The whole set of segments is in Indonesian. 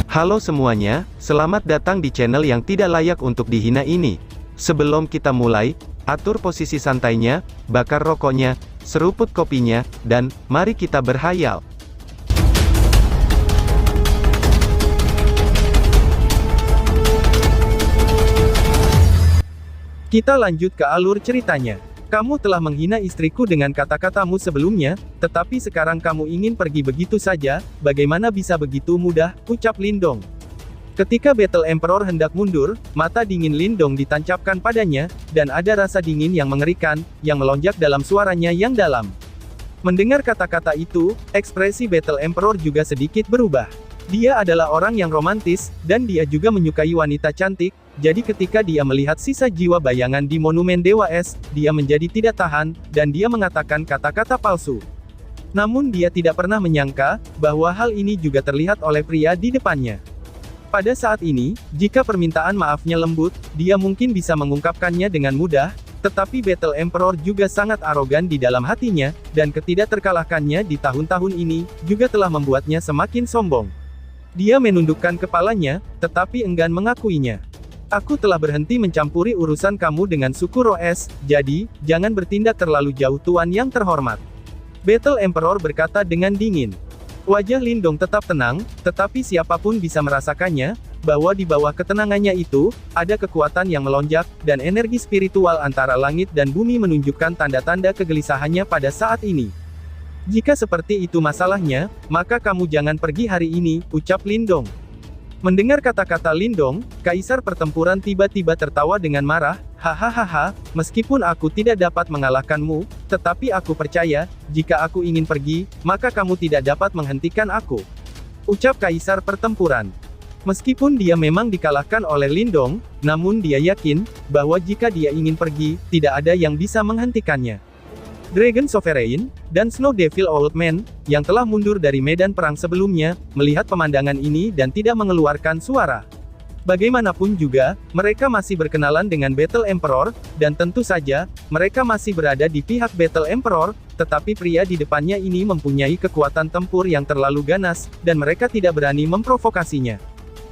Halo semuanya, selamat datang di channel yang tidak layak untuk dihina ini. Sebelum kita mulai, atur posisi santainya, bakar rokoknya, seruput kopinya, dan mari kita berhayal. Kita lanjut ke alur ceritanya. Kamu telah menghina istriku dengan kata-katamu sebelumnya, tetapi sekarang kamu ingin pergi begitu saja, bagaimana bisa begitu mudah, ucap Lindong. Ketika Battle Emperor hendak mundur, mata dingin Lindong ditancapkan padanya, dan ada rasa dingin yang mengerikan, yang melonjak dalam suaranya yang dalam. Mendengar kata-kata itu, ekspresi Battle Emperor juga sedikit berubah. Dia adalah orang yang romantis, dan dia juga menyukai wanita cantik, jadi ketika dia melihat sisa jiwa bayangan di Monumen Dewa Es, dia menjadi tidak tahan, dan dia mengatakan kata-kata palsu. Namun dia tidak pernah menyangka, bahwa hal ini juga terlihat oleh pria di depannya. Pada saat ini, jika permintaan maafnya lembut, dia mungkin bisa mengungkapkannya dengan mudah, tetapi Battle Emperor juga sangat arogan di dalam hatinya, dan ketidakterkalahkannya di tahun-tahun ini, juga telah membuatnya semakin sombong. Dia menundukkan kepalanya, tetapi enggan mengakuinya. Aku telah berhenti mencampuri urusan kamu dengan suku Roes, jadi, jangan bertindak terlalu jauh tuan yang terhormat. Battle Emperor berkata dengan dingin. Wajah Lindong tetap tenang, tetapi siapapun bisa merasakannya, bahwa di bawah ketenangannya itu, ada kekuatan yang melonjak, dan energi spiritual antara langit dan bumi menunjukkan tanda-tanda kegelisahannya pada saat ini. Jika seperti itu masalahnya, maka kamu jangan pergi hari ini, ucap Lindong. Mendengar kata-kata Lindong, Kaisar Pertempuran tiba-tiba tertawa dengan marah, hahaha, meskipun aku tidak dapat mengalahkanmu, tetapi aku percaya, jika aku ingin pergi, maka kamu tidak dapat menghentikan aku. Ucap Kaisar Pertempuran. Meskipun dia memang dikalahkan oleh Lindong, namun dia yakin, bahwa jika dia ingin pergi, tidak ada yang bisa menghentikannya. Dragon Sovereign, dan Snow Devil Old Man, yang telah mundur dari medan perang sebelumnya, melihat pemandangan ini dan tidak mengeluarkan suara. Bagaimanapun juga, mereka masih berkenalan dengan Battle Emperor, dan tentu saja, mereka masih berada di pihak Battle Emperor, tetapi pria di depannya ini mempunyai kekuatan tempur yang terlalu ganas, dan mereka tidak berani memprovokasinya.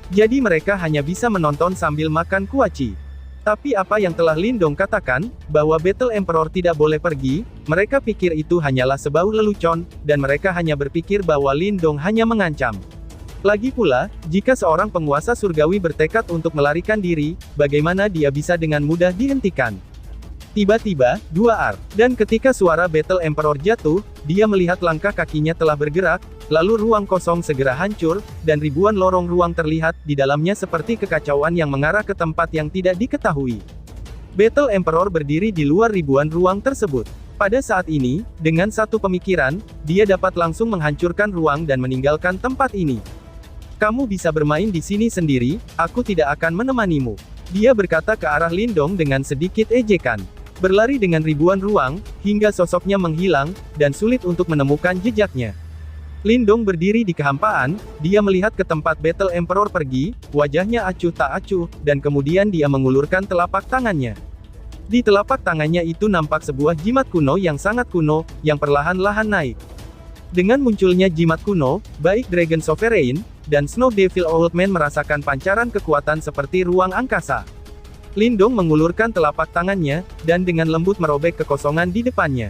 Jadi mereka hanya bisa menonton sambil makan kuaci. Tapi apa yang telah Lindong katakan, bahwa Battle Emperor tidak boleh pergi, mereka pikir itu hanyalah sebau lelucon, dan mereka hanya berpikir bahwa Lindong hanya mengancam. Lagi pula, jika seorang penguasa surgawi bertekad untuk melarikan diri, bagaimana dia bisa dengan mudah dihentikan? Tiba-tiba, dan ketika suara Battle Emperor jatuh, dia melihat langkah kakinya telah bergerak, lalu ruang kosong segera hancur, dan ribuan lorong ruang terlihat di dalamnya seperti kekacauan yang mengarah ke tempat yang tidak diketahui. Battle Emperor berdiri di luar ribuan ruang tersebut. Pada saat ini, dengan satu pemikiran, dia dapat langsung menghancurkan ruang dan meninggalkan tempat ini. Kamu bisa bermain di sini sendiri, aku tidak akan menemanimu. Dia berkata ke arah Lindong dengan sedikit ejekan. Berlari dengan ribuan ruang, hingga sosoknya menghilang, dan sulit untuk menemukan jejaknya. Lindong berdiri di kehampaan, dia melihat ke tempat Battle Emperor pergi, wajahnya acuh tak acuh, dan kemudian dia mengulurkan telapak tangannya. Di telapak tangannya itu nampak sebuah jimat kuno yang sangat kuno, yang perlahan-lahan naik. Dengan munculnya jimat kuno, baik Dragon Sovereign, dan Snow Devil Old Man merasakan pancaran kekuatan seperti ruang angkasa. Lindong mengulurkan telapak tangannya, dan dengan lembut merobek kekosongan di depannya.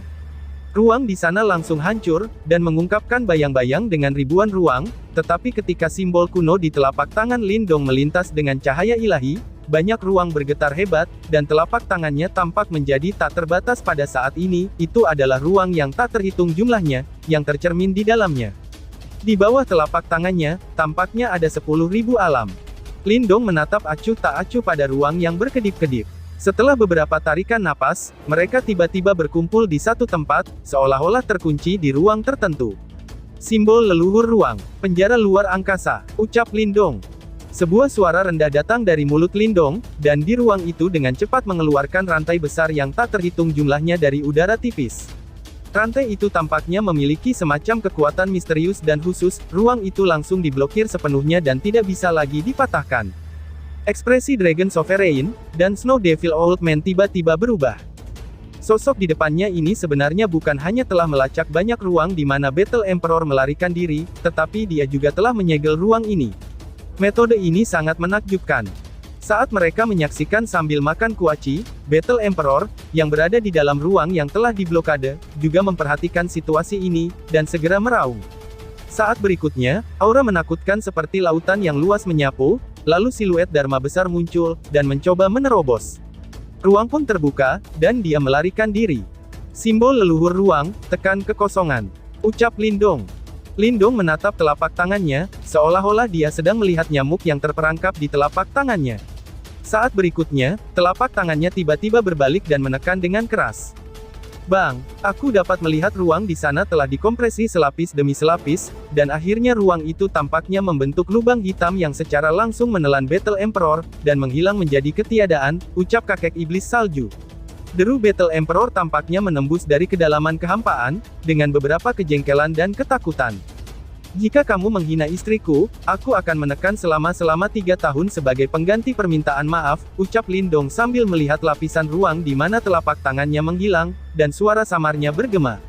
Ruang di sana langsung hancur, dan mengungkapkan bayang-bayang dengan ribuan ruang, tetapi ketika simbol kuno di telapak tangan Lindong melintas dengan cahaya ilahi, banyak ruang bergetar hebat, dan telapak tangannya tampak menjadi tak terbatas pada saat ini, itu adalah ruang yang tak terhitung jumlahnya, yang tercermin di dalamnya. Di bawah telapak tangannya, tampaknya ada 10.000 alam. Lindong menatap acuh tak acuh pada ruang yang berkedip-kedip. Setelah beberapa tarikan napas, mereka tiba-tiba berkumpul di satu tempat, seolah-olah terkunci di ruang tertentu. Simbol leluhur ruang, penjara luar angkasa, ucap Lindong. Sebuah suara rendah datang dari mulut Lindong, dan di ruang itu dengan cepat mengeluarkan rantai besar yang tak terhitung jumlahnya dari udara tipis. Rantai itu tampaknya memiliki semacam kekuatan misterius dan khusus, ruang itu langsung diblokir sepenuhnya dan tidak bisa lagi dipatahkan. Ekspresi Dragon Sovereign, dan Snow Devil Old Man tiba-tiba berubah. Sosok di depannya ini sebenarnya bukan hanya telah melacak banyak ruang di mana Battle Emperor melarikan diri, tetapi dia juga telah menyegel ruang ini. Metode ini sangat menakjubkan. Saat mereka menyaksikan sambil makan kuaci, Battle Emperor, yang berada di dalam ruang yang telah diblokade, juga memperhatikan situasi ini, dan segera meraung. Saat berikutnya, aura menakutkan seperti lautan yang luas menyapu, lalu siluet Dharma besar muncul, dan mencoba menerobos. Ruang pun terbuka, dan dia melarikan diri. Simbol leluhur ruang, tekan kekosongan. Ucap Lindong. Lindong menatap telapak tangannya, seolah-olah dia sedang melihat nyamuk yang terperangkap di telapak tangannya. Saat berikutnya, telapak tangannya tiba-tiba berbalik dan menekan dengan keras. Bang, aku dapat melihat ruang di sana telah dikompresi selapis demi selapis, dan akhirnya ruang itu tampaknya membentuk lubang hitam yang secara langsung menelan Battle Emperor, dan menghilang menjadi ketiadaan, ucap kakek iblis salju. Deru Battle Emperor tampaknya menembus dari kedalaman kehampaan, dengan beberapa kejengkelan dan ketakutan. Jika kamu menghina istriku, aku akan menekan selama 3 tahun sebagai pengganti permintaan maaf, ucap Lindong sambil melihat lapisan ruang di mana telapak tangannya menghilang, dan suara samarnya bergema.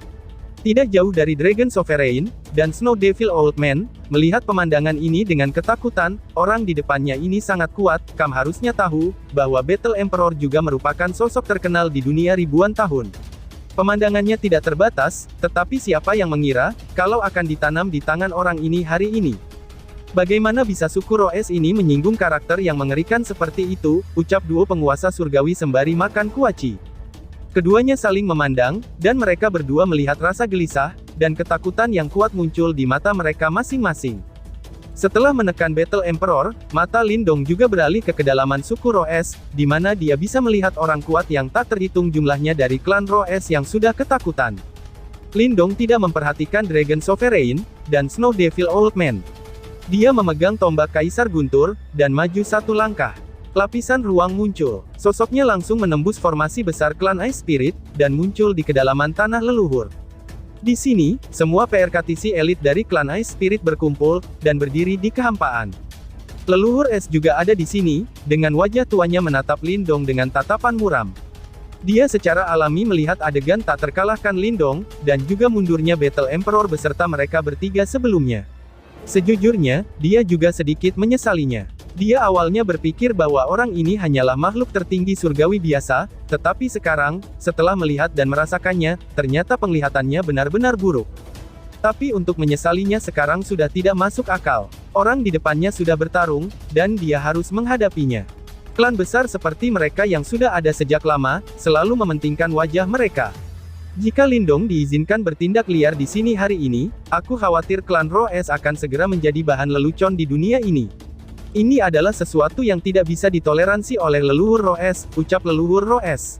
Tidak jauh dari Dragon Sovereign, dan Snow Devil Old Man, melihat pemandangan ini dengan ketakutan, orang di depannya ini sangat kuat, kamu harusnya tahu, bahwa Battle Emperor juga merupakan sosok terkenal di dunia ribuan tahun. Pemandangannya tidak terbatas, tetapi siapa yang mengira, kalau akan ditanam di tangan orang ini hari ini? Bagaimana bisa suku Roes ini menyinggung karakter yang mengerikan seperti itu, ucap duo penguasa surgawi sembari makan kuaci. Keduanya saling memandang, dan mereka berdua melihat rasa gelisah, dan ketakutan yang kuat muncul di mata mereka masing-masing. Setelah menekan Battle Emperor, mata Lindong juga beralih ke kedalaman suku Roes, di mana dia bisa melihat orang kuat yang tak terhitung jumlahnya dari klan Roes yang sudah ketakutan. Lindong tidak memperhatikan Dragon Sovereign, dan Snow Devil Old Man. Dia memegang tombak Kaisar Guntur, dan maju satu langkah. Lapisan ruang muncul. Sosoknya langsung menembus formasi besar klan Ice Spirit, dan muncul di kedalaman tanah leluhur. Di sini, semua PRKTC elit dari klan Ice Spirit berkumpul, dan berdiri di kehampaan. Leluhur es juga ada di sini, dengan wajah tuanya menatap Lindong dengan tatapan muram. Dia secara alami melihat adegan tak terkalahkan Lindong, dan juga mundurnya Battle Emperor beserta mereka bertiga sebelumnya. Sejujurnya, dia juga sedikit menyesalinya. Dia awalnya berpikir bahwa orang ini hanyalah makhluk tertinggi surgawi biasa, tetapi sekarang, setelah melihat dan merasakannya, ternyata penglihatannya benar-benar buruk. Tapi untuk menyesalinya sekarang sudah tidak masuk akal. Orang di depannya sudah bertarung, dan dia harus menghadapinya. Klan besar seperti mereka yang sudah ada sejak lama, selalu mementingkan wajah mereka. Jika Lindong diizinkan bertindak liar di sini hari ini, aku khawatir klan Roes akan segera menjadi bahan lelucon di dunia ini. Ini adalah sesuatu yang tidak bisa ditoleransi oleh leluhur Roes, ucap leluhur Roes.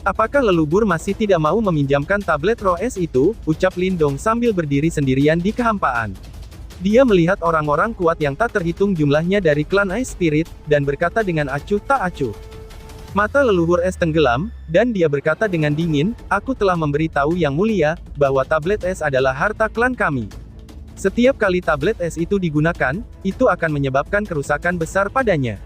Apakah leluhur masih tidak mau meminjamkan tablet Roes itu, ucap Lindong sambil berdiri sendirian di kehampaan. Dia melihat orang-orang kuat yang tak terhitung jumlahnya dari klan Ice Spirit, dan berkata dengan acuh tak acuh. Mata leluhur es tenggelam, dan dia berkata dengan dingin, aku telah memberitahu yang mulia, bahwa tablet es adalah harta klan kami. Setiap kali tablet es itu digunakan, itu akan menyebabkan kerusakan besar padanya.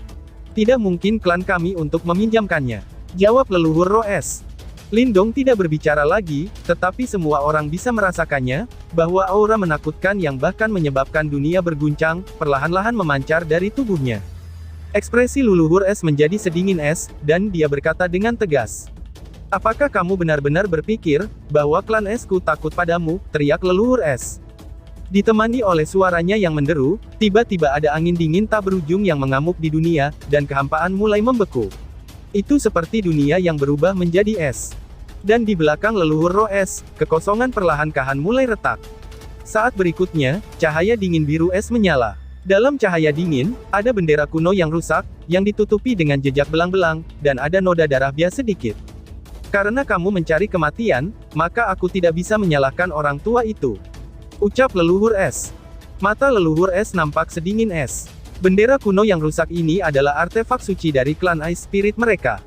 Tidak mungkin klan kami untuk meminjamkannya, jawab leluhur Roes. Lindong tidak berbicara lagi, tetapi semua orang bisa merasakannya, bahwa aura menakutkan yang bahkan menyebabkan dunia berguncang, perlahan-lahan memancar dari tubuhnya. Ekspresi leluhur es menjadi sedingin es, dan dia berkata dengan tegas. Apakah kamu benar-benar berpikir, bahwa klan esku takut padamu, teriak leluhur es. Ditemani oleh suaranya yang menderu, tiba-tiba ada angin dingin tak berujung yang mengamuk di dunia, dan kehampaan mulai membeku. Itu seperti dunia yang berubah menjadi es. Dan di belakang leluhur Roes, kekosongan perlahan-lahan mulai retak. Saat berikutnya, cahaya dingin biru es menyala. Dalam cahaya dingin, ada bendera kuno yang rusak, yang ditutupi dengan jejak belang-belang, dan ada noda darah bias sedikit. Karena kamu mencari kematian, maka aku tidak bisa menyalahkan orang tua itu, ucap leluhur es. Mata leluhur es nampak sedingin es. Bendera kuno yang rusak ini adalah artefak suci dari klan Ice Spirit mereka.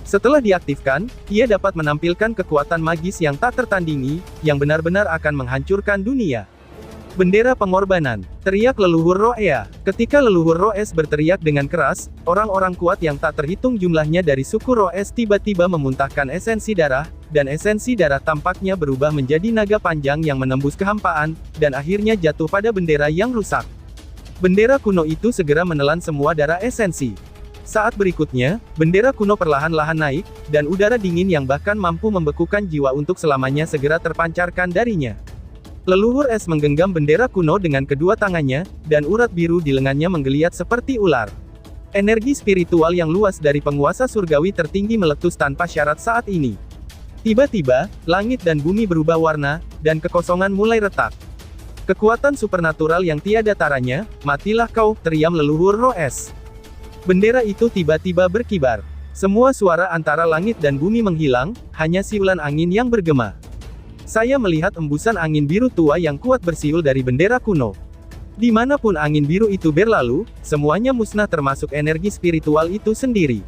Setelah diaktifkan, ia dapat menampilkan kekuatan magis yang tak tertandingi, yang benar-benar akan menghancurkan dunia. Bendera pengorbanan, teriak leluhur Roea. Ketika leluhur Roes berteriak dengan keras, orang-orang kuat yang tak terhitung jumlahnya dari suku Roes tiba-tiba memuntahkan esensi darah, dan esensi darah tampaknya berubah menjadi naga panjang yang menembus kehampaan, dan akhirnya jatuh pada bendera yang rusak. Bendera kuno itu segera menelan semua darah esensi. Saat berikutnya, bendera kuno perlahan-lahan naik, dan udara dingin yang bahkan mampu membekukan jiwa untuk selamanya segera terpancarkan darinya. Leluhur es menggenggam bendera kuno dengan kedua tangannya, dan urat biru di lengannya menggeliat seperti ular. Energi spiritual yang luas dari penguasa surgawi tertinggi meletus tanpa syarat saat ini. Tiba-tiba, langit dan bumi berubah warna, dan kekosongan mulai retak. Kekuatan supernatural yang tiada taranya, matilah kau, teriam leluhur roh es. Bendera itu tiba-tiba berkibar. Semua suara antara langit dan bumi menghilang, hanya siulan angin yang bergema. Saya melihat embusan angin biru tua yang kuat bersiul dari bendera kuno. Dimanapun angin biru itu berlalu, semuanya musnah termasuk energi spiritual itu sendiri.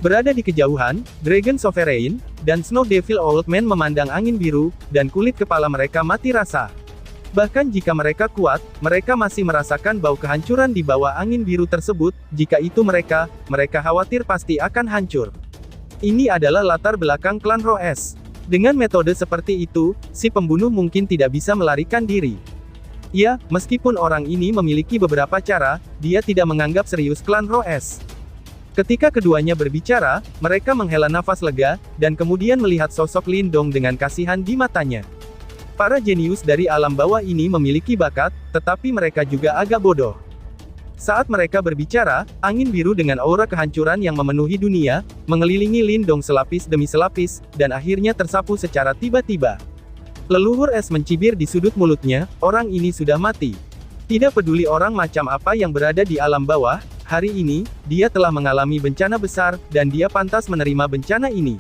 Berada di kejauhan, Dragon Sovereign, dan Snow Devil Old Man memandang angin biru, dan kulit kepala mereka mati rasa. Bahkan jika mereka kuat, mereka masih merasakan bau kehancuran di bawah angin biru tersebut, jika itu mereka khawatir pasti akan hancur. Ini adalah latar belakang klan Roh Es. Dengan metode seperti itu, si pembunuh mungkin tidak bisa melarikan diri. Ya, meskipun orang ini memiliki beberapa cara, dia tidak menganggap serius klan Roh Es. Ketika keduanya berbicara, mereka menghela nafas lega, dan kemudian melihat sosok Lindong dengan kasihan di matanya. Para jenius dari alam bawah ini memiliki bakat, tetapi mereka juga agak bodoh. Saat mereka berbicara, angin biru dengan aura kehancuran yang memenuhi dunia, mengelilingi Lindong selapis demi selapis, dan akhirnya tersapu secara tiba-tiba. Leluhur es mencibir di sudut mulutnya, orang ini sudah mati. Tidak peduli orang macam apa yang berada di alam bawah, hari ini, dia telah mengalami bencana besar, dan dia pantas menerima bencana ini.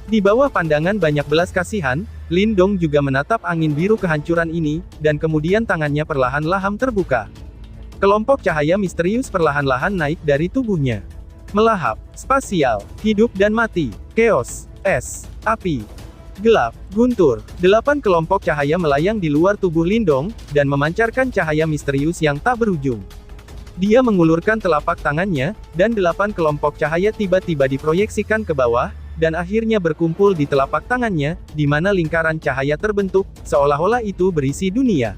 Di bawah pandangan banyak belas kasihan, Lindong juga menatap angin biru kehancuran ini, dan kemudian tangannya perlahan-lahan terbuka. Kelompok cahaya misterius perlahan-lahan naik dari tubuhnya. Melahap, spasial, hidup dan mati, chaos, es, api, gelap, guntur. 8 kelompok cahaya melayang di luar tubuh Lindong, dan memancarkan cahaya misterius yang tak berujung. Dia mengulurkan telapak tangannya, dan 8 kelompok cahaya tiba-tiba diproyeksikan ke bawah, dan akhirnya berkumpul di telapak tangannya, di mana lingkaran cahaya terbentuk, seolah-olah itu berisi dunia.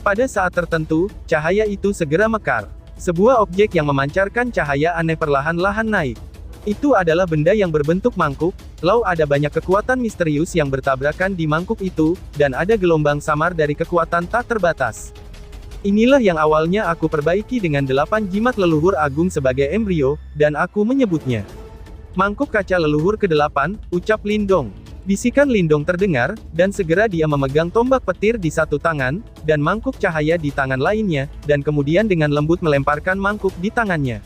Pada saat tertentu, cahaya itu segera mekar. Sebuah objek yang memancarkan cahaya aneh perlahan-lahan naik. Itu adalah benda yang berbentuk mangkuk, lalu ada banyak kekuatan misterius yang bertabrakan di mangkuk itu, dan ada gelombang samar dari kekuatan tak terbatas. Inilah yang awalnya aku perbaiki dengan 8 jimat leluhur agung sebagai embrio, dan aku menyebutnya mangkuk kaca leluhur ke-8, ucap Lindong. Bisikan Lindong terdengar, dan segera dia memegang tombak petir di satu tangan, dan mangkuk cahaya di tangan lainnya, dan kemudian dengan lembut melemparkan mangkuk di tangannya.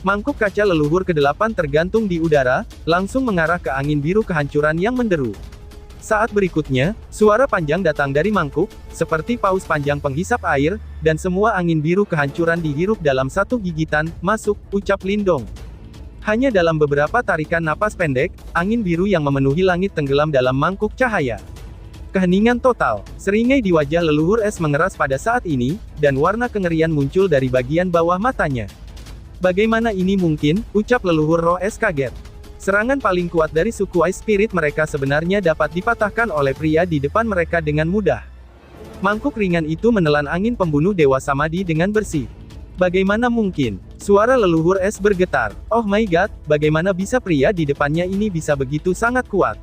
Mangkuk kaca leluhur ke-8 tergantung di udara, langsung mengarah ke angin biru kehancuran yang menderu. Saat berikutnya, suara panjang datang dari mangkuk, seperti paus panjang penghisap air, dan semua angin biru kehancuran dihirup dalam satu gigitan, masuk, ucap Lindong. Hanya dalam beberapa tarikan napas pendek, angin biru yang memenuhi langit tenggelam dalam mangkuk cahaya. Keheningan total. Seringai di wajah leluhur es mengeras pada saat ini, dan warna kengerian muncul dari bagian bawah matanya. Bagaimana ini mungkin, ucap leluhur roh es kaget. Serangan paling kuat dari suku Ice Spirit mereka sebenarnya dapat dipatahkan oleh pria di depan mereka dengan mudah. Mangkuk ringan itu menelan angin pembunuh Dewa Samadhi dengan bersih. Bagaimana mungkin? Suara leluhur es bergetar. Oh my god, bagaimana bisa pria di depannya ini bisa begitu sangat kuat?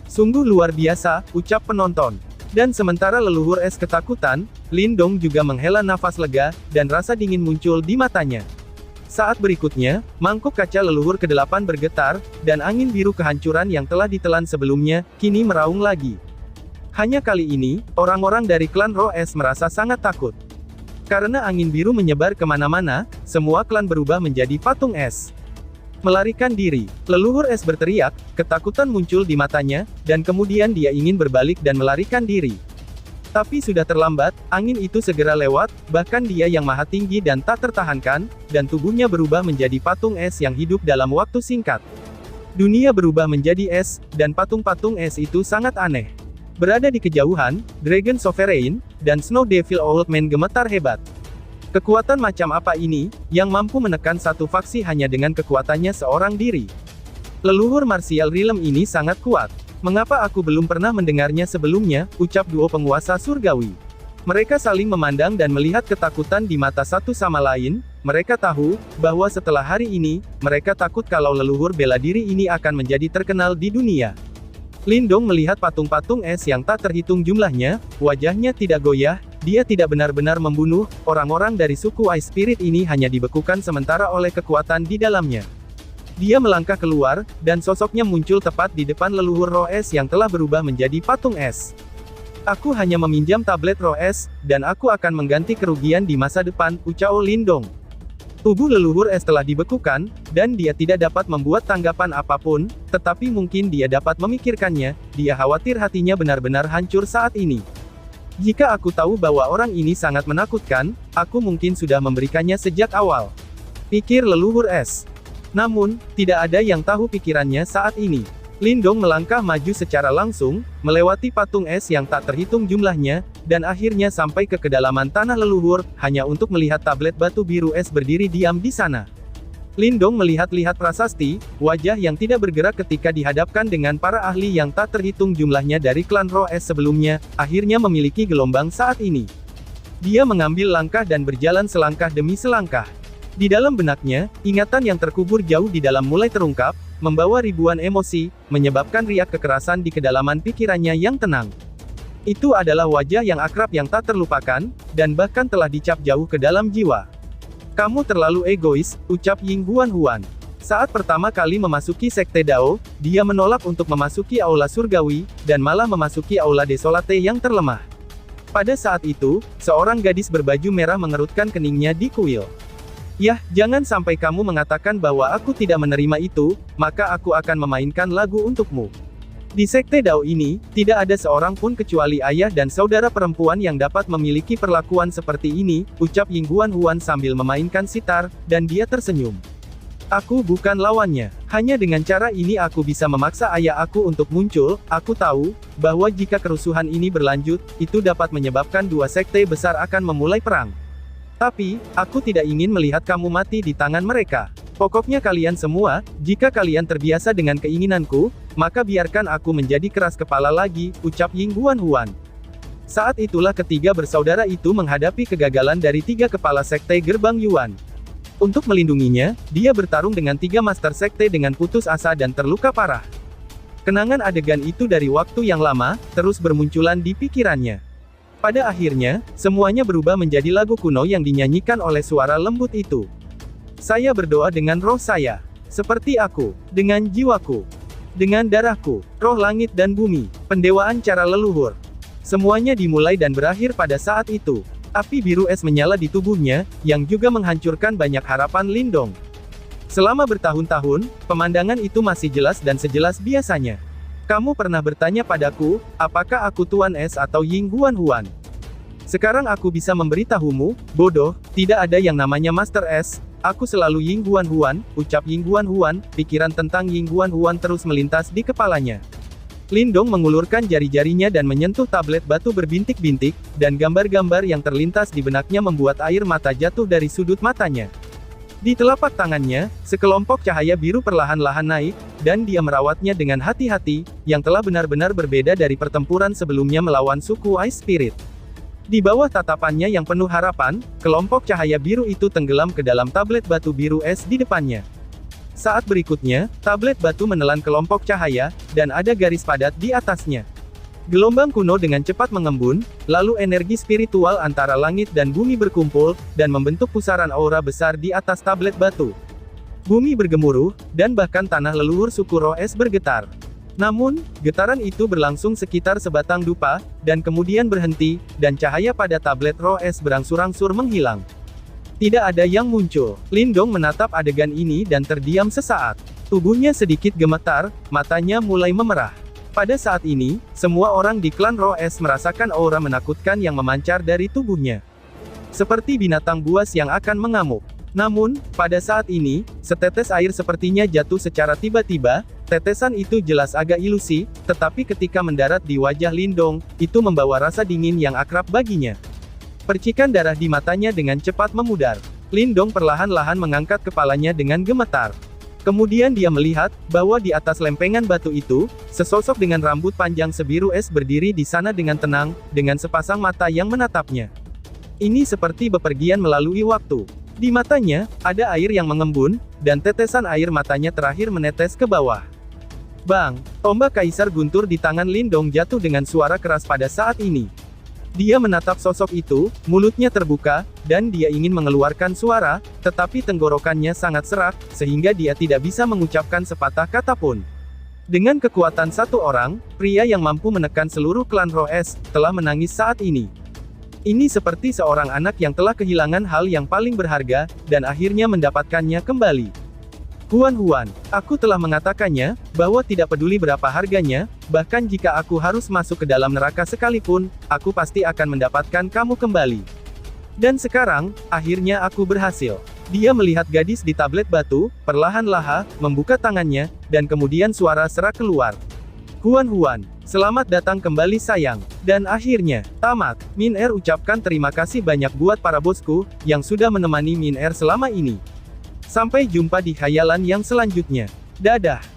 Sungguh luar biasa, ucap penonton. Dan sementara leluhur es ketakutan, Lindong juga menghela nafas lega, dan rasa dingin muncul di matanya. Saat berikutnya, mangkuk kaca leluhur ke-8 bergetar, dan angin biru kehancuran yang telah ditelan sebelumnya, kini meraung lagi. Hanya kali ini, orang-orang dari klan Roh Es merasa sangat takut. Karena angin biru menyebar kemana-mana, semua klan berubah menjadi patung es. Melarikan diri. Leluhur es berteriak, ketakutan muncul di matanya, dan kemudian dia ingin berbalik dan melarikan diri. Tapi sudah terlambat, angin itu segera lewat, bahkan dia yang maha tinggi dan tak tertahankan, dan tubuhnya berubah menjadi patung es yang hidup dalam waktu singkat. Dunia berubah menjadi es, dan patung-patung es itu sangat aneh. Berada di kejauhan, Dragon Sovereign, dan Snow Devil Old Man gemetar hebat. Kekuatan macam apa ini, yang mampu menekan satu faksi hanya dengan kekuatannya seorang diri? Leluhur martial realm ini sangat kuat. Mengapa aku belum pernah mendengarnya sebelumnya, ucap duo penguasa surgawi. Mereka saling memandang dan melihat ketakutan di mata satu sama lain. Mereka tahu bahwa setelah hari ini, mereka takut kalau leluhur bela diri ini akan menjadi terkenal di dunia. Lindong melihat patung-patung es yang tak terhitung jumlahnya, wajahnya tidak goyah, dia tidak benar-benar membunuh, orang-orang dari suku Ice Spirit ini hanya dibekukan sementara oleh kekuatan di dalamnya. Dia melangkah keluar, dan sosoknya muncul tepat di depan leluhur roh es yang telah berubah menjadi patung es. Aku hanya meminjam tablet roh es, dan aku akan mengganti kerugian di masa depan, ucap Lindong. Tubuh leluhur es telah dibekukan, dan dia tidak dapat membuat tanggapan apapun, tetapi mungkin dia dapat memikirkannya, dia khawatir hatinya benar-benar hancur saat ini. Jika aku tahu bahwa orang ini sangat menakutkan, aku mungkin sudah memberikannya sejak awal. Pikir leluhur es. Namun, tidak ada yang tahu pikirannya saat ini. Lindong melangkah maju secara langsung, melewati patung es yang tak terhitung jumlahnya, dan akhirnya sampai ke kedalaman tanah leluhur, hanya untuk melihat tablet batu biru es berdiri diam di sana. Lindong melihat-lihat prasasti, wajah yang tidak bergerak ketika dihadapkan dengan para ahli yang tak terhitung jumlahnya dari klan roh es sebelumnya, akhirnya memiliki gelombang saat ini. Dia mengambil langkah dan berjalan selangkah demi selangkah. Di dalam benaknya, ingatan yang terkubur jauh di dalam mulai terungkap, membawa ribuan emosi, menyebabkan riak kekerasan di kedalaman pikirannya yang tenang. Itu adalah wajah yang akrab yang tak terlupakan, dan bahkan telah dicap jauh ke dalam jiwa. Kamu terlalu egois, ucap Ying Huan. Saat pertama kali memasuki Sekte Dao, dia menolak untuk memasuki Aula Surgawi, dan malah memasuki Aula Desolate yang terlemah. Pada saat itu, seorang gadis berbaju merah mengerutkan keningnya di kuil. Yah, jangan sampai kamu mengatakan bahwa aku tidak menerima itu, maka aku akan memainkan lagu untukmu. Di Sekte Dao ini, tidak ada seorang pun kecuali ayah dan saudara perempuan yang dapat memiliki perlakuan seperti ini, ucap Ying Huan sambil memainkan sitar, dan dia tersenyum. Aku bukan lawannya. Hanya dengan cara ini aku bisa memaksa ayah aku untuk muncul. Aku tahu bahwa jika kerusuhan ini berlanjut, itu dapat menyebabkan dua sekte besar akan memulai perang. Tapi, aku tidak ingin melihat kamu mati di tangan mereka. Pokoknya kalian semua, jika kalian terbiasa dengan keinginanku, maka biarkan aku menjadi keras kepala lagi, ucap Ying Huan. Saat itulah ketiga bersaudara itu menghadapi kegagalan dari tiga kepala sekte gerbang Yuan. Untuk melindunginya, dia bertarung dengan tiga master sekte dengan putus asa dan terluka parah. Kenangan adegan itu dari waktu yang lama, terus bermunculan di pikirannya. Pada akhirnya, semuanya berubah menjadi lagu kuno yang dinyanyikan oleh suara lembut itu. Saya berdoa dengan roh saya. Seperti aku. Dengan jiwaku. Dengan darahku. Roh langit dan bumi. Pendewaan cara leluhur. Semuanya dimulai dan berakhir pada saat itu. Api biru es menyala di tubuhnya, yang juga menghancurkan banyak harapan Lindong. Selama bertahun-tahun, pemandangan itu masih jelas dan sejelas biasanya. Kamu pernah bertanya padaku, apakah aku Tuan Es atau Ying Huan? Sekarang aku bisa memberitahumu, bodoh, tidak ada yang namanya Master Es, aku selalu Ying Huan, ucap Ying Huan, pikiran tentang Ying Huan terus melintas di kepalanya. Lindong mengulurkan jari-jarinya dan menyentuh tablet batu berbintik-bintik, dan gambar-gambar yang terlintas di benaknya membuat air mata jatuh dari sudut matanya. Di telapak tangannya, sekelompok cahaya biru perlahan-lahan naik, dan dia merawatnya dengan hati-hati, yang telah benar-benar berbeda dari pertempuran sebelumnya melawan suku Ice Spirit. Di bawah tatapannya yang penuh harapan, kelompok cahaya biru itu tenggelam ke dalam tablet batu biru es di depannya. Saat berikutnya, tablet batu menelan kelompok cahaya, dan ada garis padat di atasnya. Gelombang kuno dengan cepat mengembun, lalu energi spiritual antara langit dan bumi berkumpul, dan membentuk pusaran aura besar di atas tablet batu. Bumi bergemuruh, dan bahkan tanah leluhur suku roh es bergetar. Namun, getaran itu berlangsung sekitar sebatang dupa, dan kemudian berhenti, dan cahaya pada tablet roh es berangsur-angsur menghilang. Tidak ada yang muncul. Lindong menatap adegan ini dan terdiam sesaat. Tubuhnya sedikit gemetar, matanya mulai memerah. Pada saat ini, semua orang di klan roh es merasakan aura menakutkan yang memancar dari tubuhnya. Seperti binatang buas yang akan mengamuk. Namun, pada saat ini, setetes air sepertinya jatuh secara tiba-tiba, tetesan itu jelas agak ilusi, tetapi ketika mendarat di wajah Lindong, itu membawa rasa dingin yang akrab baginya. Percikan darah di matanya dengan cepat memudar. Lindong perlahan-lahan mengangkat kepalanya dengan gemetar. Kemudian dia melihat, bahwa di atas lempengan batu itu, sesosok dengan rambut panjang sebiru es berdiri di sana dengan tenang, dengan sepasang mata yang menatapnya. Ini seperti bepergian melalui waktu. Di matanya, ada air yang mengembun, dan tetesan air matanya terakhir menetes ke bawah. Bang! Tombak kaisar guntur di tangan Lindong jatuh dengan suara keras pada saat ini. Dia menatap sosok itu, mulutnya terbuka, dan dia ingin mengeluarkan suara, tetapi tenggorokannya sangat serak, sehingga dia tidak bisa mengucapkan sepatah kata pun. Dengan kekuatan satu orang, pria yang mampu menekan seluruh klan Roes, telah menangis saat ini. Ini seperti seorang anak yang telah kehilangan hal yang paling berharga, dan akhirnya mendapatkannya kembali. Huan, aku telah mengatakannya, bahwa tidak peduli berapa harganya, bahkan jika aku harus masuk ke dalam neraka sekalipun, aku pasti akan mendapatkan kamu kembali. Dan sekarang, akhirnya aku berhasil. Dia melihat gadis di tablet batu, perlahan-lahan, membuka tangannya, dan kemudian suara serak keluar. Huan, selamat datang kembali sayang. Dan akhirnya, tamat. Min-Er ucapkan terima kasih banyak buat para bosku, yang sudah menemani Min-Er selama ini. Sampai jumpa di khayalan yang selanjutnya. Dadah.